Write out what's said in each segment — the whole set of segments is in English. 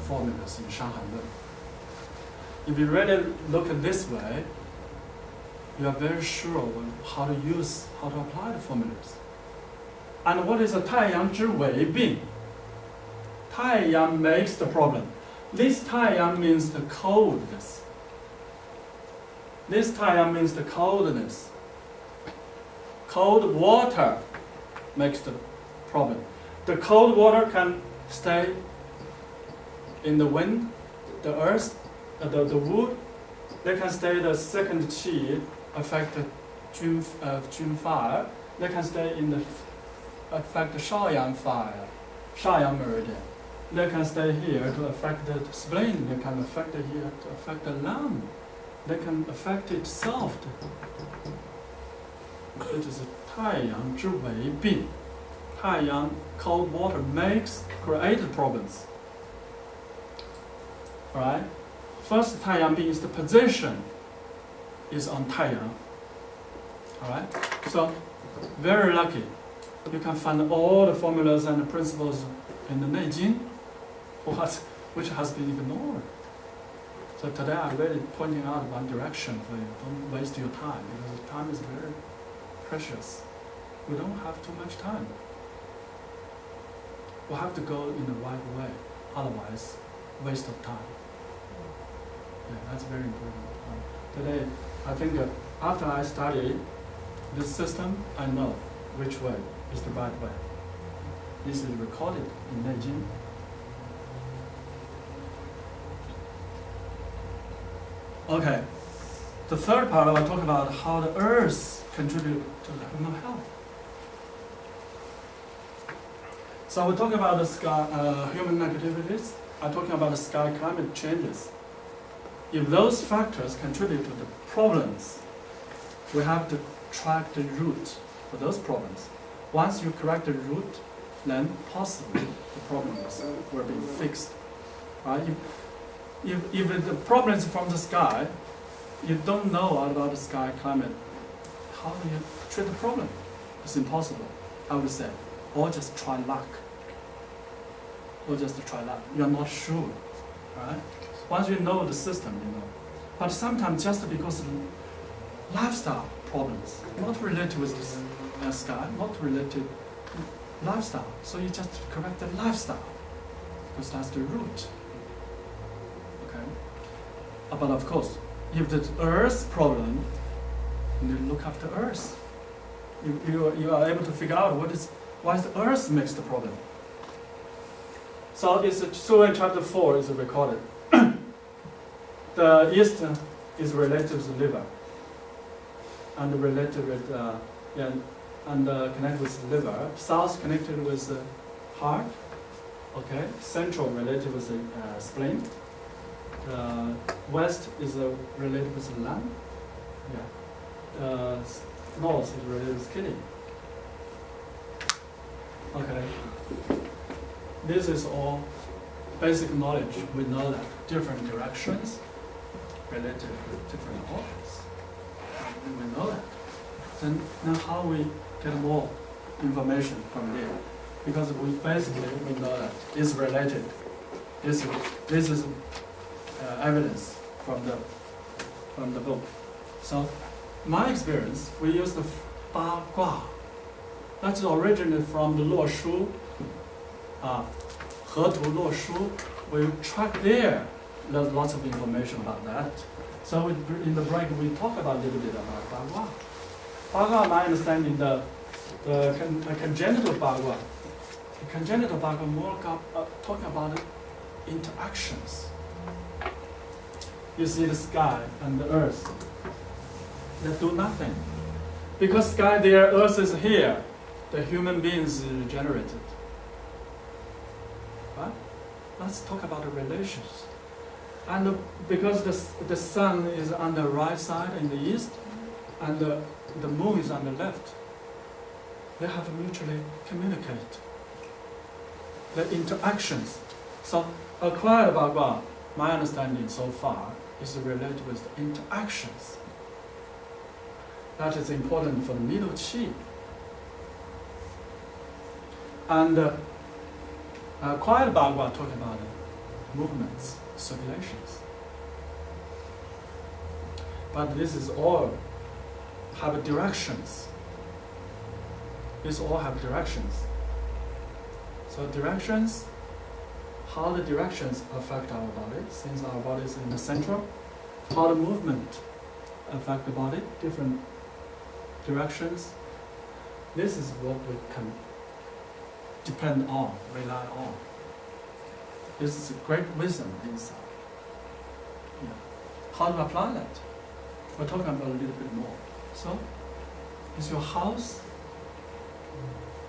formulas in Shanghai Lun. If you really look at this way, you are very sure how to apply the formulas. And what is a 太阳之为病? 太阳 makes the problem. This 太阳 means the coldness. This 太阳 means the coldness. Cold water makes the problem. The cold water can stay in the wind, the earth, the wood. They can stay the second qi, affect the Jun fire. They can stay in the affect the Shaoyang fire, Shaoyang meridian. They can stay here to affect the spleen. They can affect it here to affect the lung. They can affect itself. It is a 太阳之为病. 太阳, cold water created problems. Alright? First 太阳 means the position is on 太阳. Alright? So, very lucky. You can find all the formulas and the principles in the Neijing, which has been ignored. So today I'm really pointing out one direction for you. Don't waste your time, because time is very precious. We don't have too much time. We have to go in the right way, otherwise, waste of time. Yeah, that's very important. Today, I think after I study this system, I know which way is the right way. This is recorded in Beijing. Okay, the third part I will talk about how the earth contributes to the human health. So I will talk about the sky, human activities. I'm talking about the sky climate changes. If those factors contribute to the problems, we have to track the root for those problems. Once you correct the root, then possibly the problems will be fixed. Right? If the problem is from the sky, you don't know about the sky climate, how do you treat the problem? It's impossible, I would say. Or just try luck. You're not sure. Right? Once you know the system, you know. But sometimes just because of lifestyle problems, not related with the sky, not related to lifestyle. So you just correct the lifestyle, because that's the root. Okay. But of course, if the earth problem, you look after earth. You are able to figure out why the earth makes the problem. So it's in chapter 4 is recorded. The east is related to the liver, and related with connected with the liver. South connected with the heart. Okay. Central related with the spleen. West is related with the lung. Yeah. North is related with kidney. Okay. This is all basic knowledge. We know that different directions related to different organs. We know that. Then how we get more information from there? Because we know that it's related. This is evidence from the book. So, my experience, we use the 八卦. That's originated from the 洛书. 河图洛书. We track there. There's lots of information about that. So in the break we talk about a little bit about 八卦. 八卦, my understanding, the congenital 八卦. The congenital 八卦more talking about interactions. You see the sky and the earth. They do nothing. Because sky there, earth is here. The human beings generated. Right? Let's talk about the relations. And because the sun is on the right side in the east, and the moon is on the left, they have to mutually communicate. The interactions. So acquired Bagua, my understanding so far, is related with the interactions. That is important for the middle qi. And quiet Bagua talking about movements, circulations. But this is all have directions. These all have directions. So directions, how the directions affect our body, since our body is in the center, how the movement affect the body, different directions. This is what we can depend on, rely on. This is a great wisdom inside. Yeah. How to apply that? We're talking about a little bit more. So, is your house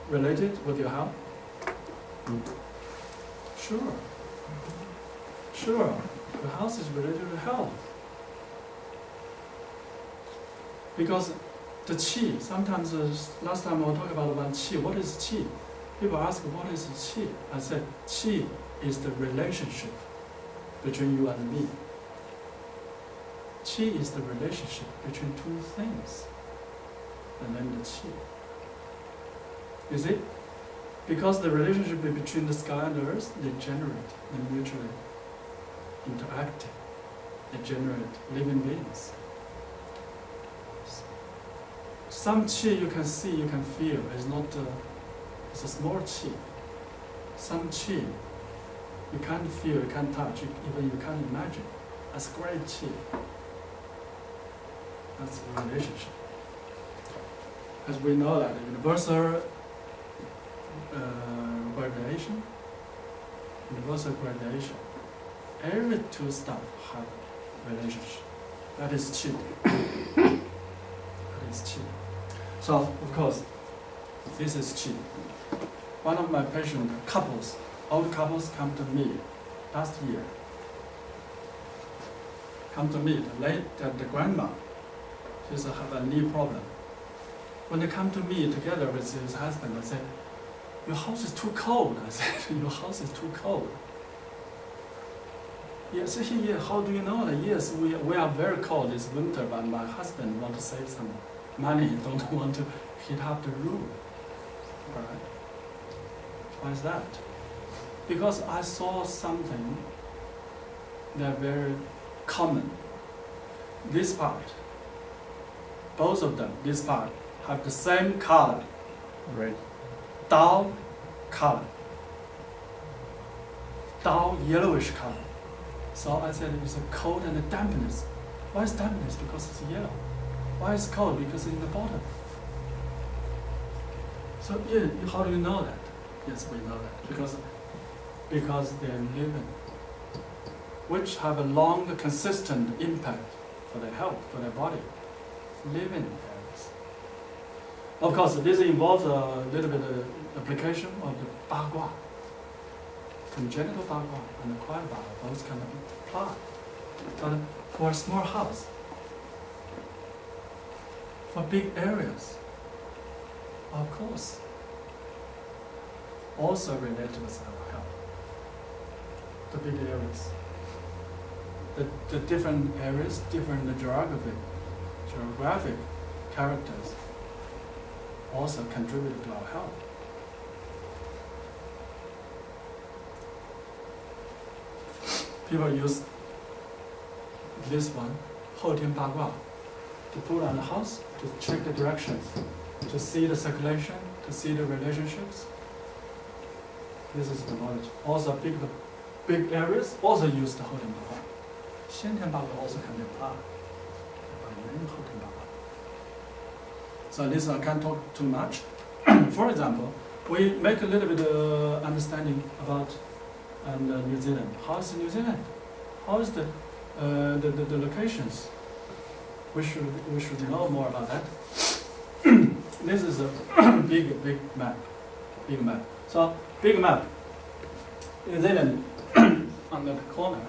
related with your health? Sure. Sure. Your house is related to health. Because the qi, sometimes last time I talked about one qi. What is qi? People ask, what is qi? I said, qi is the relationship between you and me. Qi is the relationship between two things. And then the qi. You see? Because the relationship between the sky and the earth, they generate, they mutually interact, they generate living beings. Some qi you can see, you can feel, it's a small qi. Some qi you can't feel, you can't touch, even you can't imagine. That's great qi. That's the relationship. As we know that universal gradation, every two stuff have relationship. That is qi. That is qi. So, of course, this is qi. One of my patient couples, old couples, come to me last year. Come to me, the grandma, she's have a knee problem. When they come to me together with his husband, I said, your house is too cold. I said, your house is too cold. Yes, yeah, how do you know that? Yes, we are very cold this winter, but my husband want to save some money, don't want to heat up the room. All right. Why is that? Because I saw something that very common. This part, both of them, this part, have the same color. Right. Dull color. Dull yellowish color. So I said it's a cold and a dampness. Why is dampness? Because it's yellow. Why is cold? Because it's in the bottom. So yeah, how do you know that? Yes, we know that. Because they're living, which have a long, consistent impact for their health, for their body. Living areas. Of course, this involves a little bit of application of the bagua. Congenital bagua and acquired bagua, both can be applied. But for a small house, for big areas, of course, also related with our health. The big areas. The different areas, different geographic characters also contribute to our health. People use this one, 后天八卦, to put on the house, to check the directions, to see the circulation, to see the relationships. This is the knowledge. Also, big areas also use the 后天八卦. 先天八卦 also can be applied. So this I can't talk too much. For example, we make a little bit of understanding about New Zealand. How is New Zealand? How is the locations? We should know more about that. This is a big map. Big map. So big map. New Zealand on the corner.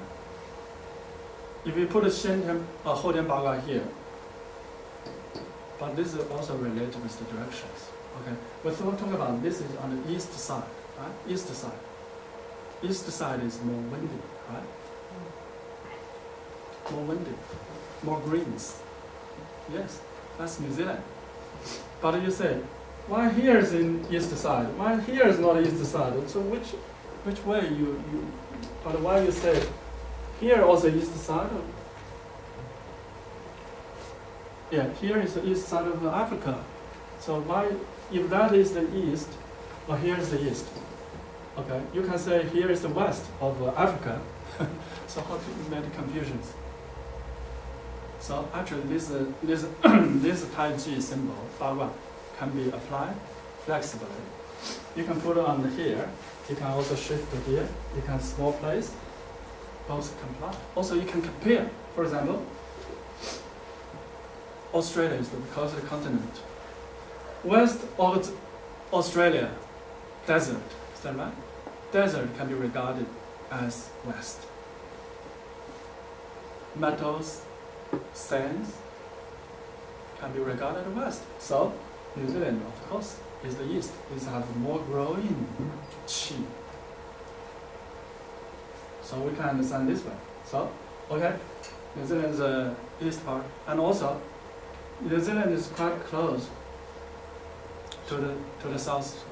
If you put a 先天后天八卦 here, but this is also related with the directions. Okay, we're talking about this is on the east side, right? East side. East side is more windy, right? More windy, more greens. Yes, that's New Zealand. But you say, why here is in east side? Why here is not east side? So which way But why you say here also east side of, yeah, here is the east side of Africa. So why, if that is the east, or here is the east, okay, you can say here is the west of Africa. So how to make confusions? So actually this this Tai Chi symbol, Bagua, can be applied flexibly. You can put it on here. You can also shift to here. You can small place. Both comply. Also, you can compare. For example, Australia is the closest continent. West of Australia, desert. Is that right? Desert can be regarded as west. Metals, sands can be regarded as west. So, New Zealand, of course, is the east. It has more growing chi. So we can understand this way. So, okay, New Zealand is the east part, and also New Zealand is quite close to the south,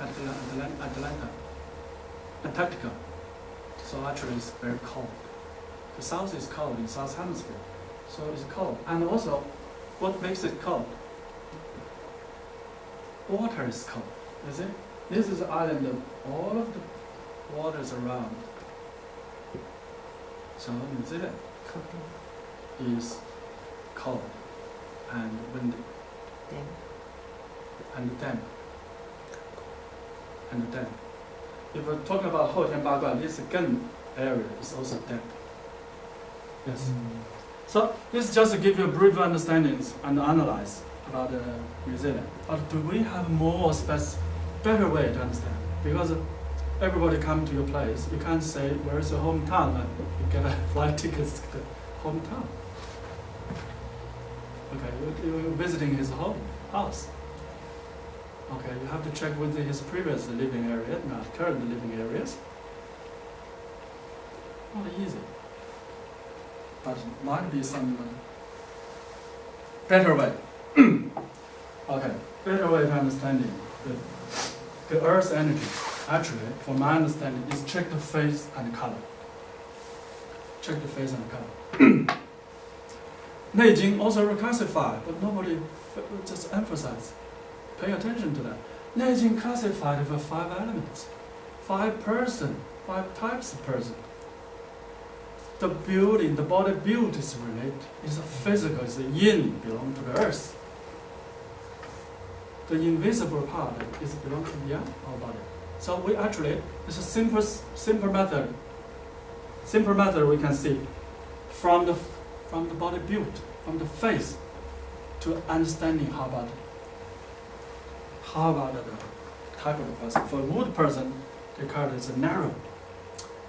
Atlanta, Antarctica. So actually, it's very cold. The south is cold in South Hemisphere, so it's cold. And also, what makes it cold? Water is cold. You see, this is an island of all of the waters around. So New Zealand is cold and windy and damp. If we're talking about Houtian Bagua, this Gun area is also damp. Yes. So this is just to give you a brief understanding and analyze about New Zealand. But do we have more better way to understand? Because everybody come to your place, you can't say where's your hometown and you get a flight tickets to the hometown. Okay, you're visiting his house. Okay, you have to check with his previous living area, not current living areas. Not easy. But might be some better way. Okay, better way of understanding the Earth's energy. Actually, from my understanding, is check the phase and color. Check the phase and color. Neijing also reclassified, but nobody just emphasize. Pay attention to that. Neijing classified for 5 elements, 5 person, 5 types of person. The building, the body build is related. It's a physical, it's a yin, belong to the earth. The invisible part is belong to the yang, our body. So we actually, it's a simple method. Simple method we can see from the body build, from the face, to understanding how about the type of person. For a wood person, the color is a narrow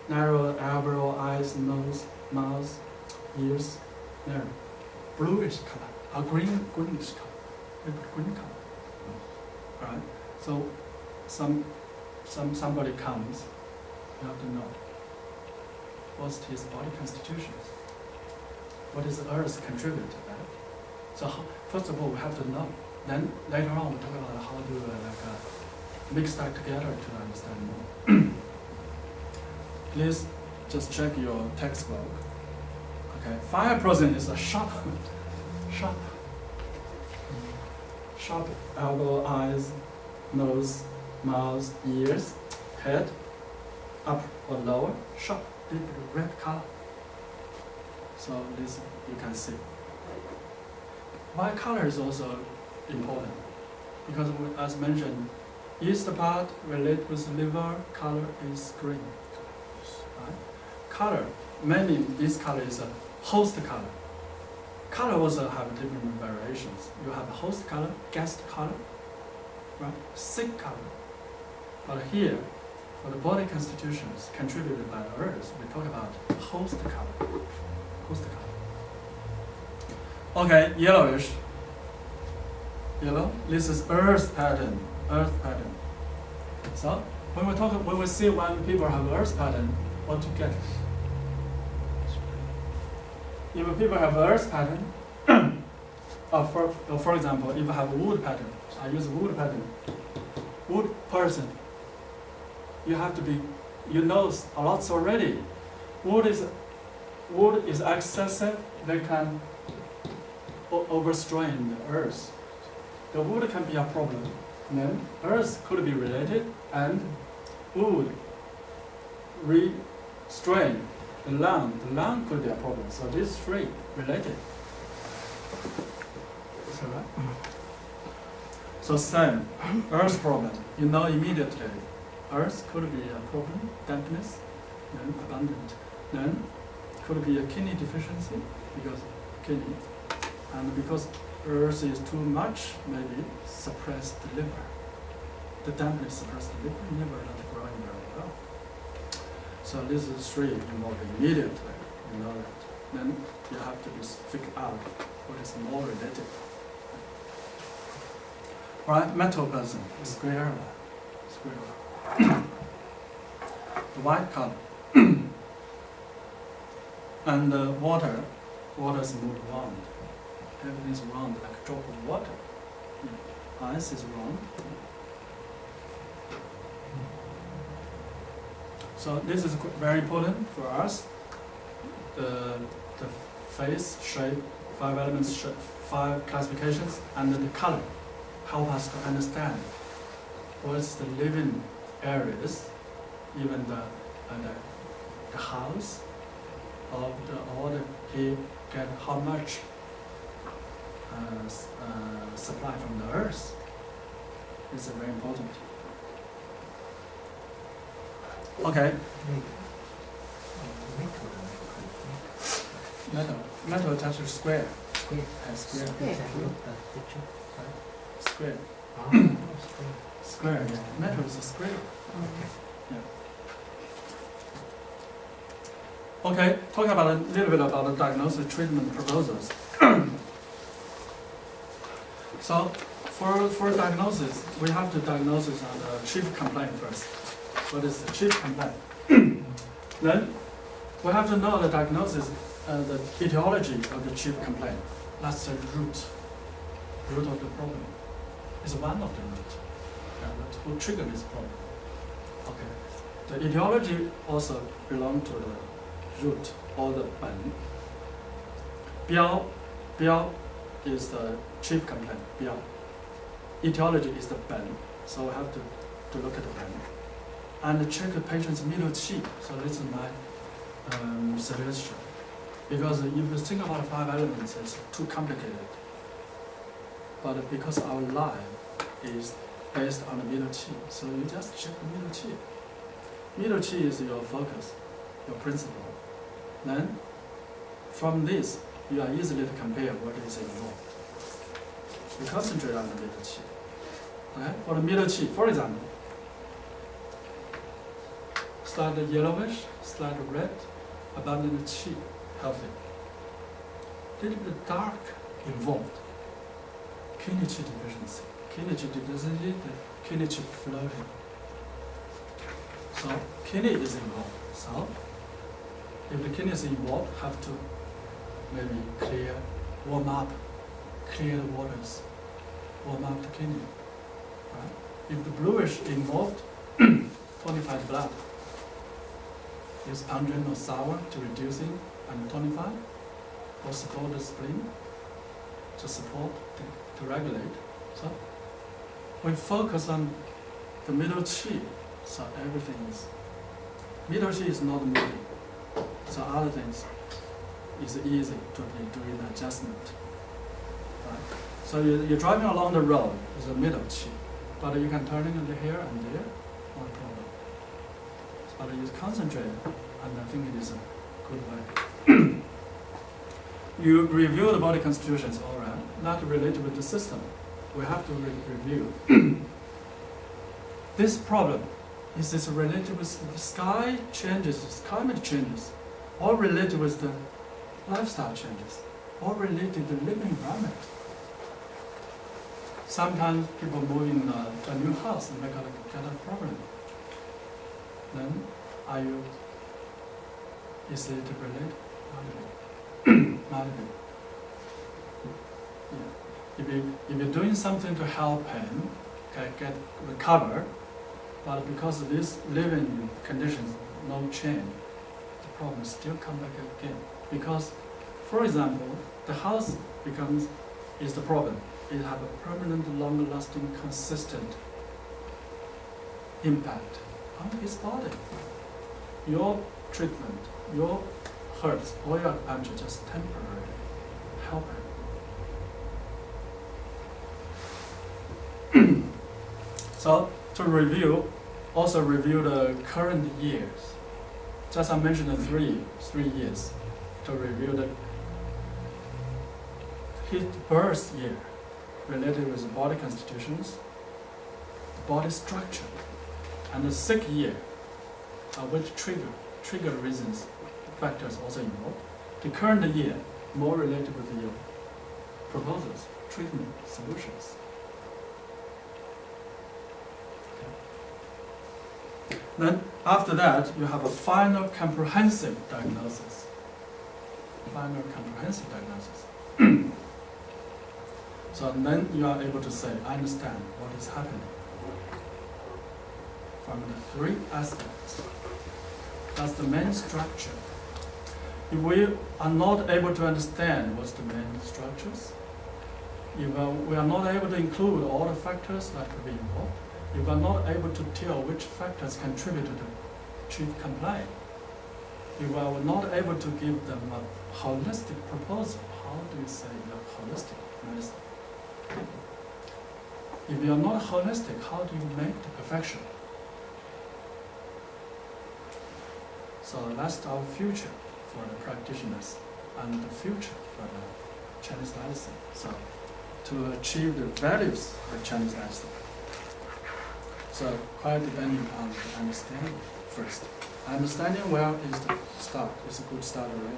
eyebrow, eyes, nose, mouth, ears, narrow. Bluish color, or greenish color, maybe green color. Right? So somebody comes, you have to know what's his body constitution. What is the earth contribute to that? So first of all, we have to know. Then later on, we talk about how to mix that together to understand more. Please just check your textbook. Okay, 5% is a sharp elbow, eyes, nose, mouth, ears, head, up or lower, sharp, deep red color. So this you can see. Why color is also important? Because as mentioned, east part related with liver, color is green. Right? Color, mainly this color is a host color. Color also have different variations. You have host color, guest color, right? Sick color. But here, for the body constitutions contributed by the earth, we talk about host color. Host color. Okay, yellowish. Yellow. This is earth pattern. Earth pattern. So when we see when people have earth pattern, what to get? If people have earth pattern, or for example, if you have wood pattern, I use wood pattern. Wood person, you have to be you know a lot already. Wood is excessive, they can overstrain the earth. The wood can be a problem. Then earth could be related, and wood restrain the land. The land could be a problem. So these three related. Is that right? So same, earth problem. You know immediately. Earth could be a problem, dampness, then abundant. Then could be a kidney deficiency, because kidney. And because earth is too much, maybe suppress the liver. The dampness suppress the liver, liver not growing very well. So this is three involved immediately, you know that. Then you have to figure out what is more related. Right, metabolism, square. The white color. And water is moved round. Everything is round, like a drop of water. Ice is round. So this is very important for us. The face, shape, 5 elements, 5 classifications, and the color help us to understand what's the living areas, even the house of the order he get how much supply from the earth. It's very important. Okay. Metal attached square. Square. Square. Square. Yeah. Metal is a square. Yeah. Okay. Talking about a little bit about the diagnosis treatment proposals. So, for diagnosis, we have to diagnose on the chief complaint first. What is the chief complaint? Then we have to know the diagnosis, the etiology of the chief complaint. That's the root of the problem. It's one of the root. That's who triggered this problem. Okay. The etiology also belongs to the root or the ben. Biao is the chief complaint. Biao. Etiology is the ben. So we have to look at the ben. And check the patient's middle qi. So this is my suggestion. Because if you think about 5 elements, it's too complicated. But because our life is based on the middle qi, so you just check the middle qi. Middle qi is your focus, your principle. Then, from this, you are easily to compare what is involved. You concentrate on the middle qi. Okay? For the middle qi, for example, slightly yellowish, slightly red, abundant qi, healthy. Little bit dark, involved. Kidney qi deficiency. Kidney qi deficiency, the kidney qi floating. So kidney is involved. So if the kidney is involved, have to maybe warm up, clear the waters, warm up the kidney. Right? If the bluish involved, tonify the blood. Use pungent or sour to reducing and tonify, or support the spleen, to support, to regulate. So we focus on the middle qi, so everything is, middle qi is not moving, so other things is easy to be doing adjustment. Right? So you're driving along the road with the middle qi, but you can turn it here and there, no problem. But you concentrate, and I think it is a good way. You review the body constitutions, all right, not related with the system. We have to review. This problem, is this related with the sky changes, climate changes, or related with the lifestyle changes, or related to the living environment? Sometimes people moving to a new house and they get a problem. Then, is it related? Not really. Yeah. If you're doing something to help him get recover, But because of these living conditions, no change, the problem still come back again. Because, for example, the house is the problem. It have a permanent, long-lasting, consistent impact on his body. Your treatment, your herbs, or your acupuncture just temporarily help him. So to review, also review the current years. Just I mentioned the three years to review his birth year related with the body constitutions, body structure, and the sick year, which trigger reasons, factors also involved. The current year, more related with your proposals, treatment, solutions. Okay. Then after that, you have a final comprehensive diagnosis. So then you are able to say, I understand what is happening from the three aspects. That's the main structure. If we are not able to understand what's the main structures, if we are not able to include all the factors that could be involved, if we are not able to tell which factors contribute to the chief complaint, if we are not able to give them a holistic proposal, how do you say a holistic medicine? If you are not holistic, how do you make the perfection? So that's our future for the practitioners and the future for the Chinese medicine. So to achieve the values of Chinese medicine. So quite depending on the understanding first. Understanding well is the start. It's a good start already.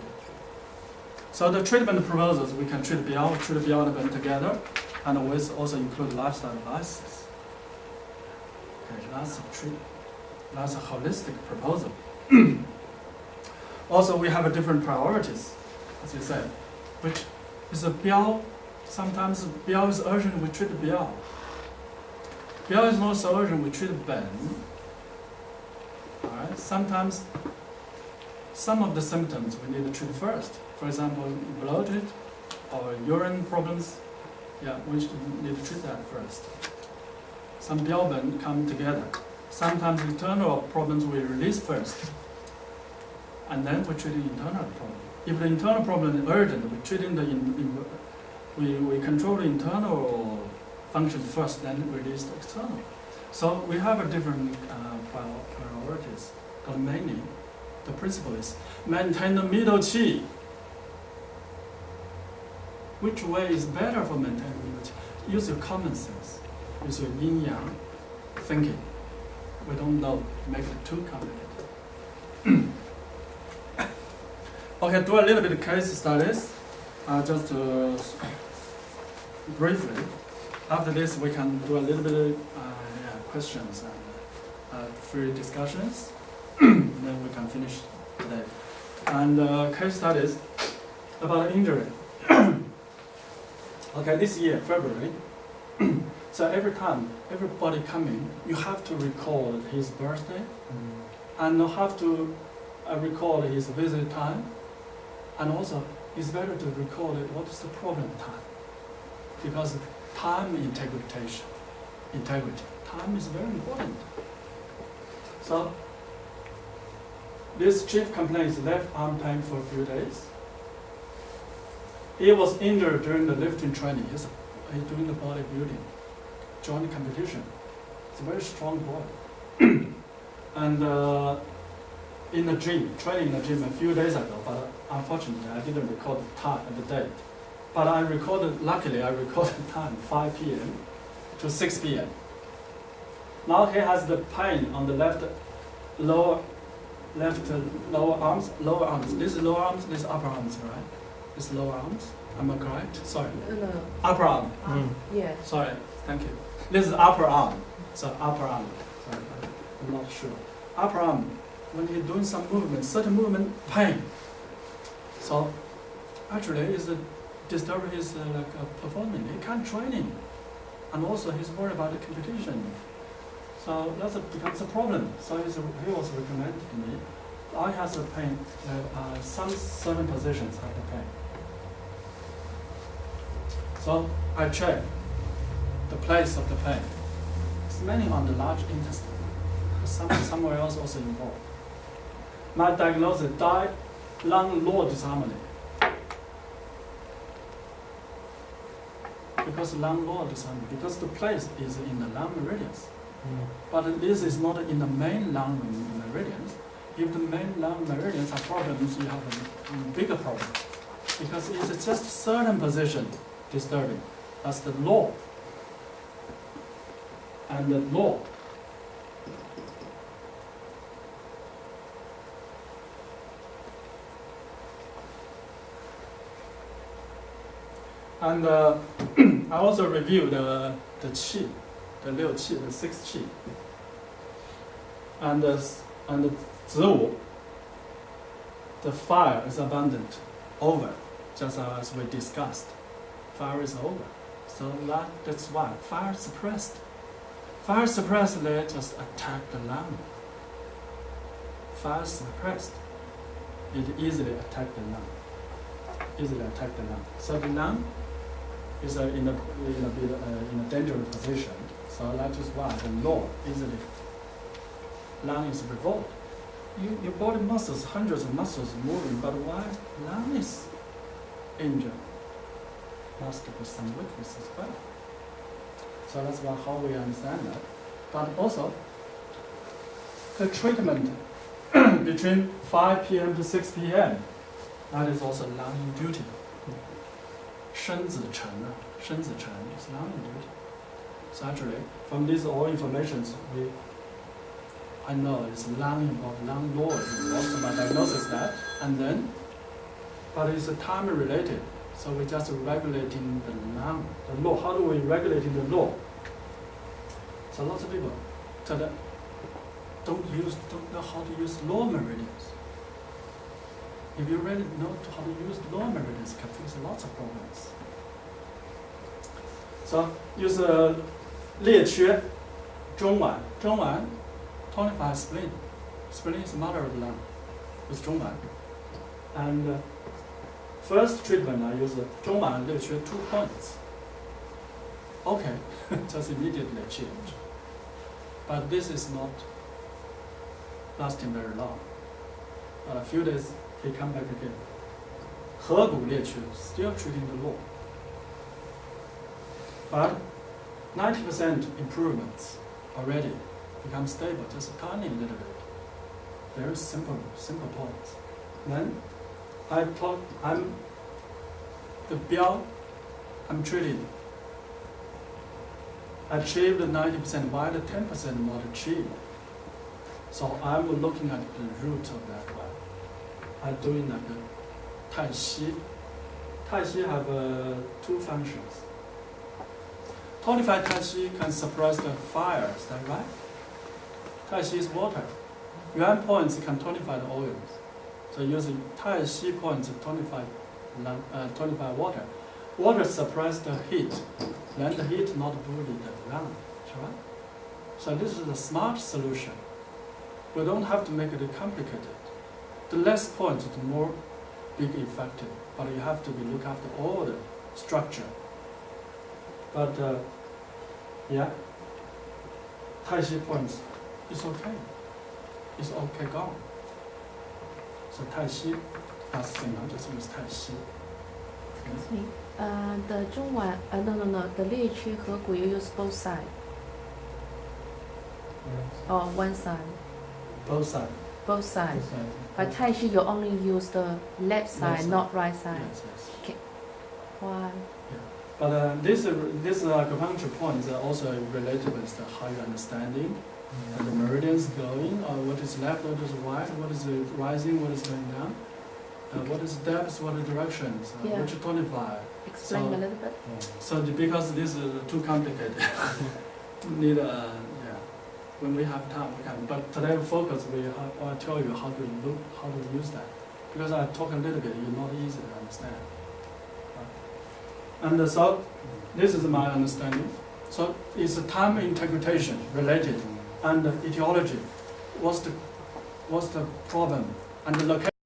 So the treatment proposals, we can treat beyond them together, and we also include lifestyle advices. Okay, that's a holistic proposal. Also, we have different priorities, as you said, which is a biao. Sometimes biao is urgent, we treat biao. Biao is not so urgent, we treat ben. Alright. Sometimes some of the symptoms we need to treat first. For example, bloated or urine problems, we need to treat that first. Some biao ben come together. Sometimes internal problems we release first, and then we treat the internal problem. If the internal problem is urgent, we treat we control the internal functions first, then release the external. So we have a different priorities, but mainly the principle is maintain the middle qi. Which way is better for maintaining middle qi? Use your common sense, use your yin-yang thinking. We don't know, make it too complicated. Okay, do a little bit of case studies, just briefly. After this, we can do a little bit of questions and free discussions. Then we can finish today. And case studies about injury. Okay, this year, February. So every time, everybody coming, you have to record his birthday, and you have to record his visit time, and also it's better to record what is the problem time, because time integrity, time is very important. So this chief complains left arm pain for a few days. He was injured during the lifting training. He's doing the bodybuilding, joint competition. He's a very strong boy. And in the gym, training in the gym a few days ago, but unfortunately I didn't record the time and the date. But luckily I recorded time 5 p.m. to 6 p.m. Now he has the pain on the left lower arms. This is lower arms, this is upper arms, right? This is lower arms. Am I correct? Sorry. No. Upper arm. Yeah. Sorry. Thank you. This is upper arm. So upper arm. Sorry, I'm not sure. Upper arm. When he's doing some movement, certain movement, pain. So actually, it's disturbing his performance. He can't training, and also he's worried about the competition. So that becomes a problem. So he was recommended to me. I has a pain, some certain positions have the pain. So I check the place of the pain. It's mainly on the large intestine. Somewhere else also involved. My diagnosis, lung-lower disharmony. Because lung-lower disharmony, because the place is in the lung meridians. But this is not in the main lung meridians. If the main lung meridians have problems, you have a bigger problem. Because it's just certain position disturbing. That's the law. And the law. And I also reviewed the qi, the 6 qi, the 6 qi. And the Ziwu, the fire is abundant, over, just as we discussed. Fire is over. So that's why fire suppressed. Fire suppressed, they just attack the lung. Fire suppressed, it easily attack the lung. So the lung is in a dangerous position. So that is why the law easily, lung is revolted. Your body muscles, hundreds of muscles moving, but why lung is injured? Must be some weakness as well. So that's how we understand that. But also, the treatment between 5 p.m. to 6 p.m., that is also lung duty. 生子晨 is lung duty. So actually, from this all information, I know it's lung involved, lung law is involved, so my diagnosis is that, and then, but it's time related. So we're just regulating the lung, the law. How do we regulate the law? So lots of people don't know how to use law meridians. If you really know how to use law meridians, it can fix lots of problems. So use 列缺 中脘 tonify spleen. Spleen is mother of the lung with 中脘. And first treatment I use 中脘列缺 2 points. Okay, just immediately change. But this is not lasting very long. A few days, he come back again. 合谷列缺 still treating the law. But 90% improvements already become stable, just a tiny little bit. Very simple points. Then I'm treating. Achieved 90%, while the 10% not achieved. So I'm looking at the root of that one. I'm doing like a Tai Chi. Tai Chi have 2 functions. Tonified Tai Chi can suppress the fire, is that right? Tai Chi is water. Yuan points can tonify the oils. So using Tai Chi points to tonify water. Water suppresses the heat. Then the heat not bully the lung, right? So this is a smart solution. We don't have to make it complicated. The less points, the more big effective. But you have to look after all the structure. But yeah, Tai Chi points, it's okay. It's okay gone. So Tai Chi, as just use Tai Chi. Excuse me. The 中脘, no. The 列缺合谷 you use both sides. Or one side. Both sides. Both sides. But Tai Chi you only use the left side, not right side. Yes. Okay. Why? Yeah. But this acupuncture points are also related with the higher understanding. And the meridians going, or what is left, what is right, what is rising, what is going down. What is depth, what is directions, which tonify. Explain a little bit. So because this is too complicated, need when we have time we can. But today focus, I'll tell you how to use that. Because I talk a little bit, it's not easy to understand. And so this is my understanding. So it's a time interpretation related and etiology. What's the problem and the location.